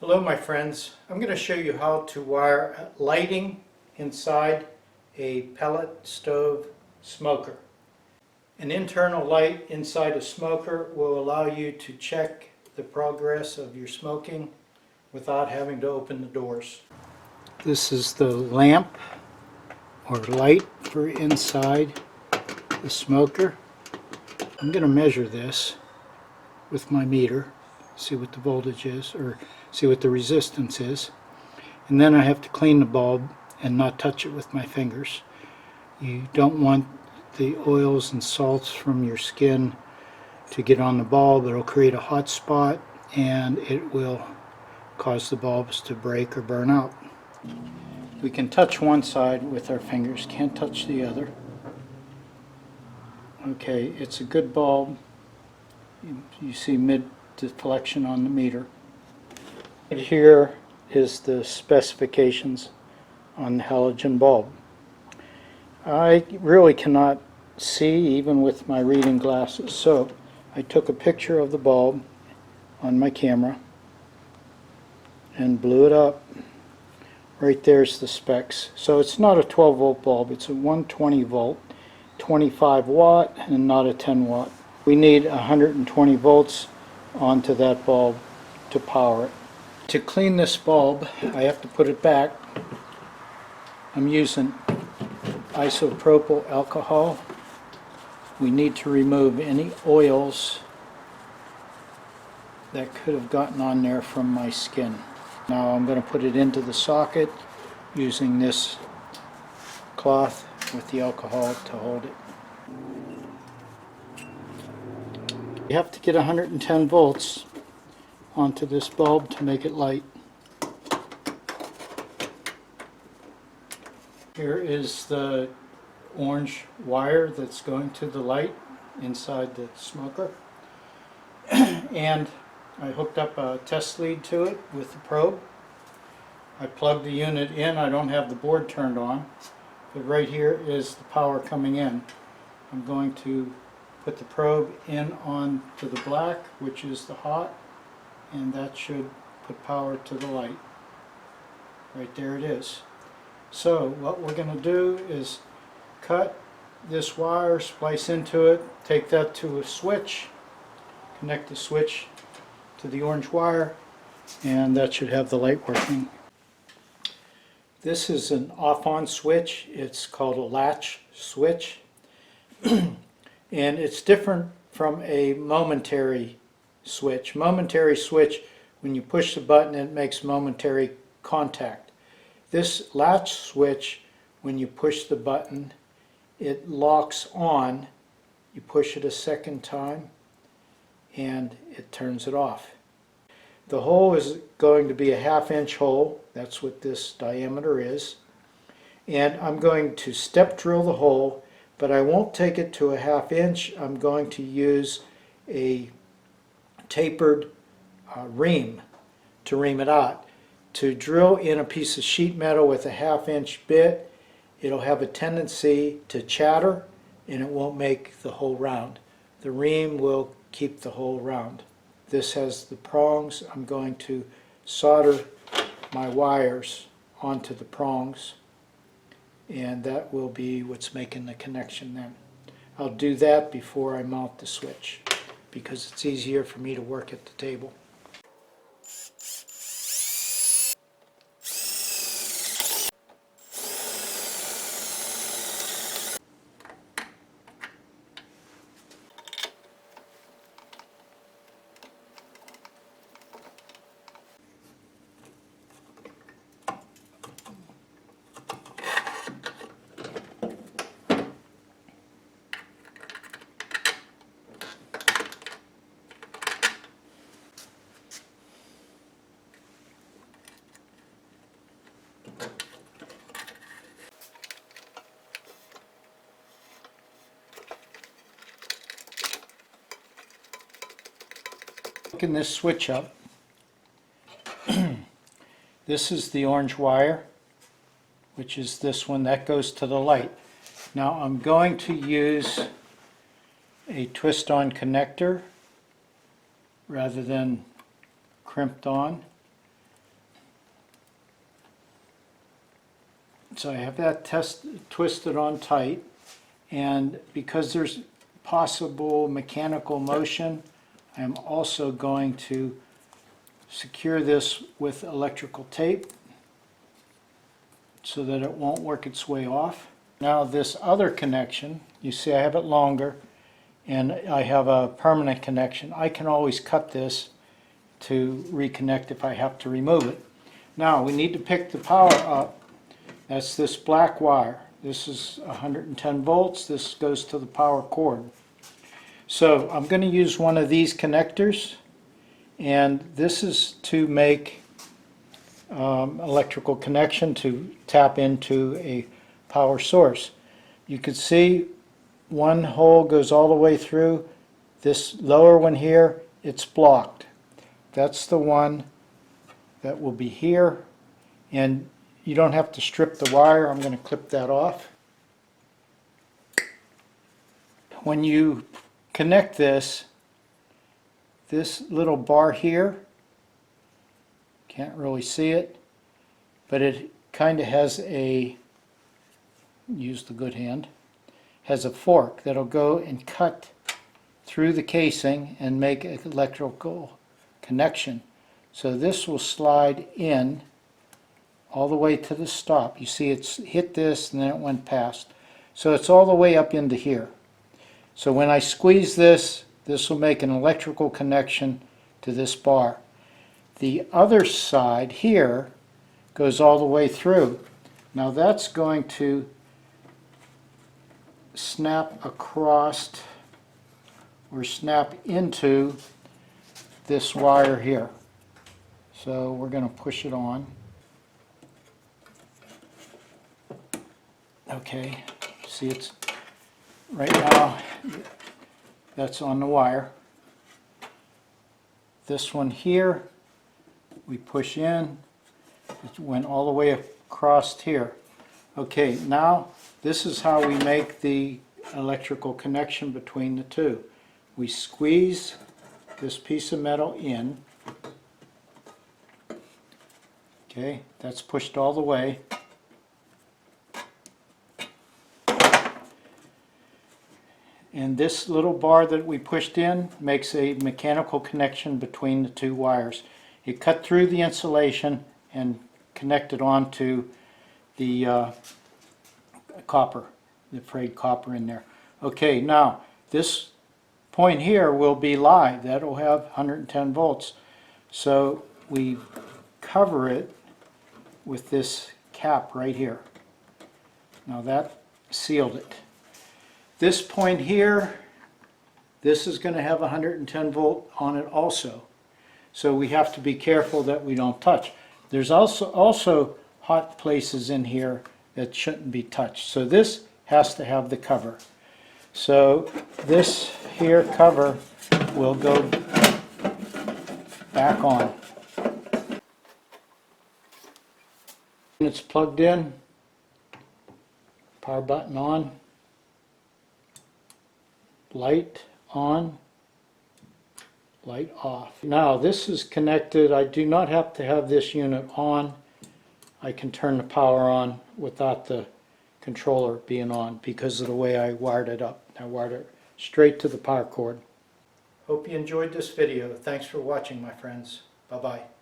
Hello my friends, I'm going to show you how to wire lighting inside a pellet stove smoker. An internal light inside a smoker will allow you to check the progress of your smoking without having to open the doors. This is the lamp or light for inside the smoker. I'm going to measure this with my meter, see what the voltage is, or see what the resistance is, and then I have to clean the bulb and not touch it with my fingers. You don't want the oils and salts from your skin to get on the bulb. It'll create a hot spot and it will cause the bulbs to break or burn out. We can touch one side with our fingers, can't touch the other. Okay, it's a good bulb. You see mid deflection on the meter. Here is the specifications on the halogen bulb. I really cannot see even with my reading glasses, so I took a picture of the bulb on my camera and blew it up. Right there's the specs. So it's not a 12 volt bulb, it's a 120 volt, 25 watt, and not a 10 watt. We need 120 volts onto that bulb to power it. To clean this bulb, I have to put it back. I'm using isopropyl alcohol. We need to remove any oils that could have gotten on there from my skin. Now I'm going to put it into the socket using this cloth with the alcohol to hold it. You have to get 110 volts onto this bulb to make it light. Here is the orange wire that's going to the light inside the smoker. And I hooked up a test lead to it with the probe. I plugged the unit in. I don't have the board turned on, but right here is the power coming in. I'm going to put the probe in onto the black, which is the hot, and that should put power to the light. Right there it is. So what we're going to do is cut this wire, splice into it, take that to a switch, connect the switch to the orange wire, and that should have the light working. This is an off-on switch. It's called a latch switch. And it's different from a momentary switch. Momentary switch, when you push the button, it makes momentary contact. This latch switch, when you push the button, it locks on. You push it a second time and it turns it off. The hole is going to be a 1/2 inch hole. That's what this diameter is. And I'm going to step drill the hole, but I won't take it to a 1/2 inch. I'm going to use a tapered ream to ream it out. To drill in a piece of sheet metal with a 1/2 inch bit, it'll have a tendency to chatter and it won't make the hole round. The ream will keep the hole round. This has the prongs. I'm going to solder my wires onto the prongs, and that will be what's making the connection then. I'll do that before I mount the switch because it's easier for me to work at the table. Hooking this switch up. This is the orange wire, which is this one that goes to the light. Now I'm going to use a twist-on connector rather than crimped on. So I have that twisted on tight, and because there's possible mechanical motion, I'm also going to secure this with electrical tape so that it won't work its way off. Now this other connection, you see I have it longer and I have a permanent connection. I can always cut this to reconnect if I have to remove it. Now we need to pick the power up. That's this black wire. This is 110 volts. This goes to the power cord. So I'm going to use one of these connectors, and this is to make electrical connection to tap into a power source. You can see one hole goes all the way through. This lower one here, it's blocked. That's the one that will be here, and you don't have to strip the wire. I'm going to clip that off. When you connect this little bar here, can't really see it, but it kind of has a, use the good hand, has a fork that'll go and cut through the casing and make an electrical connection. So this will slide in all the way to the stop. You see it's hit this and then it went past. So it's all the way up into here. So when I squeeze this, this will make an electrical connection to this bar. The other side here goes all the way through. Now that's going to snap across or snap into this wire here. So we're going to push it on. Okay, see it's right now, that's on the wire. This one here, we push in, it went all the way across here. Okay, now this is how we make the electrical connection between the two. We squeeze this piece of metal in. Okay, that's pushed all the way. And this little bar that we pushed in makes a mechanical connection between the two wires. You cut through the insulation and connect it onto the copper, the frayed copper in there. Okay, now this point here will be live. That will have 110 volts. So we cover it with this cap right here. Now that sealed it. This point here, this is going to have 110 volt on it also. So we have to be careful that we don't touch. There's also hot places in here that shouldn't be touched. So this has to have the cover. So this here cover will go back on. It's plugged in, power button on, light on, light off. Now this is connected. I do not have to have this unit on. I can turn the power on without the controller being on because of the way I wired it up. I wired it straight to the power cord. Hope you enjoyed this video. Thanks for watching, my friends. Bye-bye.